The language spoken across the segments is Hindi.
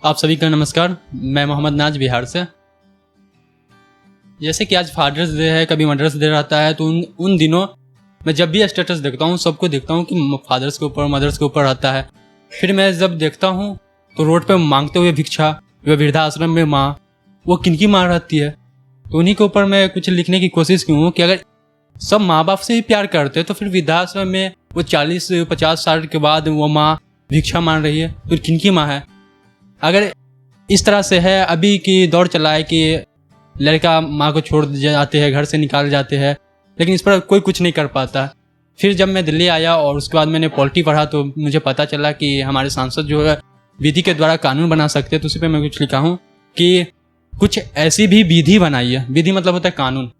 आप सभी का नमस्कार। मैं मोहम्मद नाज बिहार से। जैसे कि आज फादर्स डे है, कभी मदर्स डे रहता है, तो उन दिनों मैं जब भी स्टेटस देखता हूँ सबको देखता हूँ कि फादर्स के ऊपर मदर्स के ऊपर रहता है। फिर मैं जब देखता हूँ तो रोड पे मांगते हुए भिक्षा व वृद्धाश्रम में माँ, वो किनकी माँ रहती है। तो उन्हीं के ऊपर मैं कुछ लिखने की कोशिश की हूँ कि अगर सब माँ बाप से ही प्यार करते तो फिर वृद्धाश्रम में वो 40-50 साल के बाद वो माँ भिक्षा मांग रही है, तो किनकी माँ है। अगर इस तरह से है, अभी की दौर चला है कि लड़का माँ को छोड़ जाते हैं, घर से निकाल जाते हैं, लेकिन इस पर कोई कुछ नहीं कर पाता। फिर जब मैं दिल्ली आया और उसके बाद मैंने पॉलिटी पढ़ा तो मुझे पता चला कि हमारे सांसद जो है विधि के द्वारा कानून बना सकते हैं। तो उसी पर मैं कुछ लिखा हूँ कि कुछ ऐसी भी विधि बनाइए, विधि मतलब होता है कानून,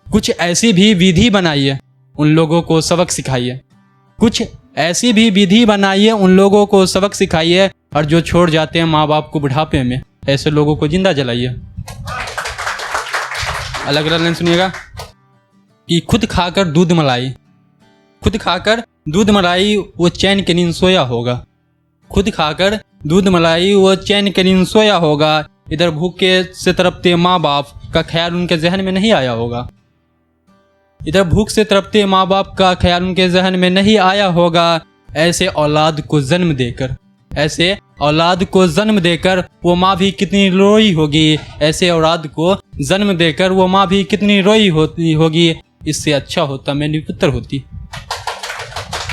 कुछ ऐसी भी विधि बनाइए उन लोगों को सबक सिखाइए, कुछ ऐसी भी विधि बनाइए उन लोगों को सबक सिखाइए, और जो छोड़ जाते हैं माँ बाप को बुढ़ापे में ऐसे लोगों को जिंदा जलाइए। अलग अलग लाइन सुनिएगा कि खुद खाकर दूध मलाई, खुद खाकर दूध मलाई वो चैन के नींद सोया होगा, खुद खाकर दूध मलाई वो चैन के नींद सोया होगा, इधर भूखे से तड़पते माँ बाप का ख्याल उनके जहन में नहीं आया होगा, इधर भूख से तड़पते माँ बाप का ख्याल उनके जहन में नहीं आया होगा। ऐसे औलाद को जन्म देकर, ऐसे औलाद को जन्म देकर वो माँ भी कितनी रोई होगी, ऐसे औलाद को जन्म देकर वो माँ भी कितनी रोई होगी। इससे अच्छा होता मैं निपुत्र होती,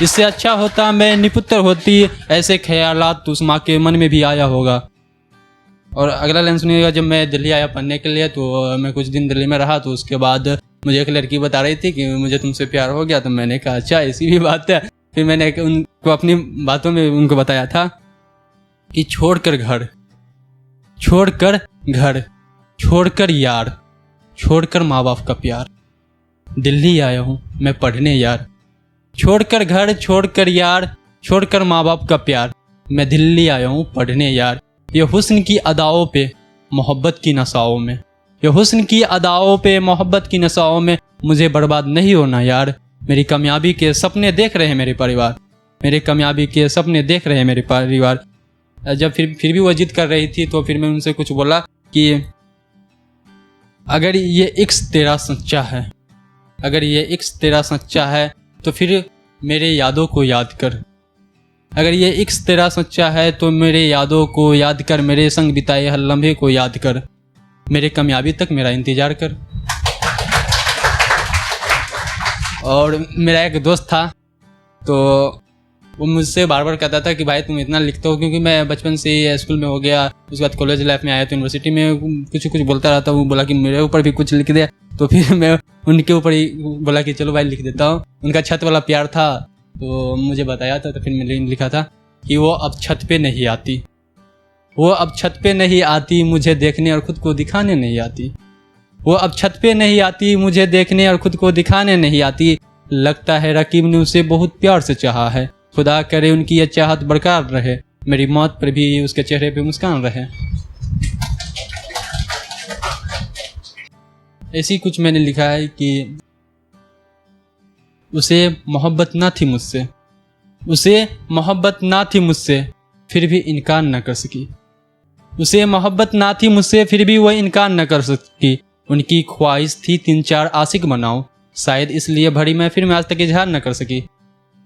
इससे अच्छा होता मैं निपुत्र होती, ऐसे ख्यालात उस माँ के मन में भी आया होगा। और अगला लाइन सुनिएगा, जब मैं दिल्ली आया पढ़ने के लिए तो मैं कुछ दिन दिल्ली में रहा, तो उसके बाद मुझे एक लड़की बता रही थी कि मुझे तुमसे प्यार हो गया। तो मैंने कहा अच्छा ऐसी भी बात है। फिर मैंने उनको अपनी बातों में उनको बताया था कि छोड़कर घर, छोड़कर घर, छोड़कर यार, छोड़कर माँ बाप का प्यार, दिल्ली आया हूँ मैं पढ़ने यार, छोड़कर घर, छोड़कर यार, छोड़कर माँ बाप का प्यार, मैं दिल्ली आया हूँ पढ़ने यार। ये हुस्न की अदाओं पे मोहब्बत की नशाओं में, ये हुस्न की अदाओं पे मोहब्बत की नशाओं में मुझे बर्बाद नहीं होना यार। मेरी कामयाबी के सपने देख रहे हैं मेरे परिवार, मेरे कामयाबी के सपने देख रहे हैं मेरे परिवार। जब फिर भी वो जिद कर रही थी तो फिर मैं उनसे कुछ बोला कि अगर ये इश्क तेरा सच्चा है, अगर ये इश्क तेरा सच्चा है तो फिर मेरे यादों को याद कर, अगर ये इश्क तेरा सच्चा है तो मेरे यादों को याद कर, मेरे संग बिताए हर लम्हे को याद कर, मेरे कामयाबी तक मेरा इंतज़ार कर। और मेरा एक दोस्त था तो वो मुझसे बार बार कहता था कि भाई तुम इतना लिखते हो, क्योंकि मैं बचपन से ही स्कूल में हो गया, उसके बाद कॉलेज लाइफ में आया तो यूनिवर्सिटी में कुछ बोलता रहता हूँ। बोला कि मेरे ऊपर भी कुछ लिख दे, तो फिर मैं उनके ऊपर ही बोला कि चलो भाई लिख देता हूँ। उनका छत वाला प्यार था तो मुझे बताया था, तो फिर मैंने लिखा था कि वो अब छत पे नहीं आती, वो अब छत पे नहीं आती, मुझे देखने और खुद को दिखाने नहीं आती, वो अब छत पे नहीं आती, मुझे देखने और खुद को दिखाने नहीं आती, लगता है रकीब ने उसे बहुत प्यार से चाहा है, खुदा करे उनकी यह चाहत बरकरार रहे, मेरी मौत पर भी उसके चेहरे पे मुस्कान रहे। ऐसी कुछ मैंने लिखा है कि उसे मोहब्बत ना थी मुझसे, उसे मोहब्बत ना थी मुझसे फिर भी इनकार न कर सकी, उसे मोहब्बत ना थी मुझसे फिर भी वह इनकार न कर सकी, उनकी ख्वाहिश थी 3-4 आशिक बनाऊं, शायद इसलिए भरी मैं फिर मैं आज तक इजहार न कर सकी।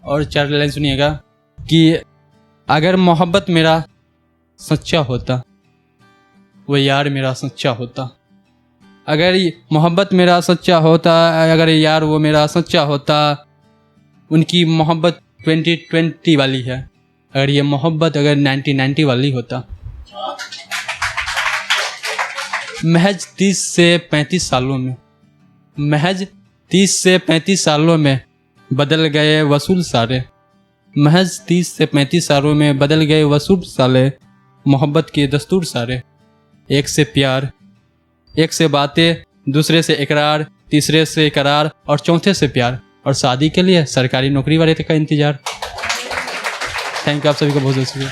और 4 लाइन सुनिएगा कि अगर मोहब्बत मेरा सच्चा होता वो यार मेरा सच्चा होता, अगर मोहब्बत मेरा सच्चा होता, अगर यार वो मेरा सच्चा होता, उनकी मोहब्बत 2020 वाली है, अगर ये मोहब्बत अगर 1990 वाली होता। महज 30 से 35 सालों में, महज 30 से 35 सालों में बदल गए वसूल सारे, महज 30 से 35 सालों में बदल गए वसूल साले, मोहब्बत के दस्तूर सारे, एक से प्यार, एक से बातें, दूसरे से इकरार, तीसरे से करार और चौथे से प्यार, और शादी के लिए सरकारी नौकरी वाले का इंतजार। थैंक यू, आप सभी को बहुत बहुत शुक्रिया।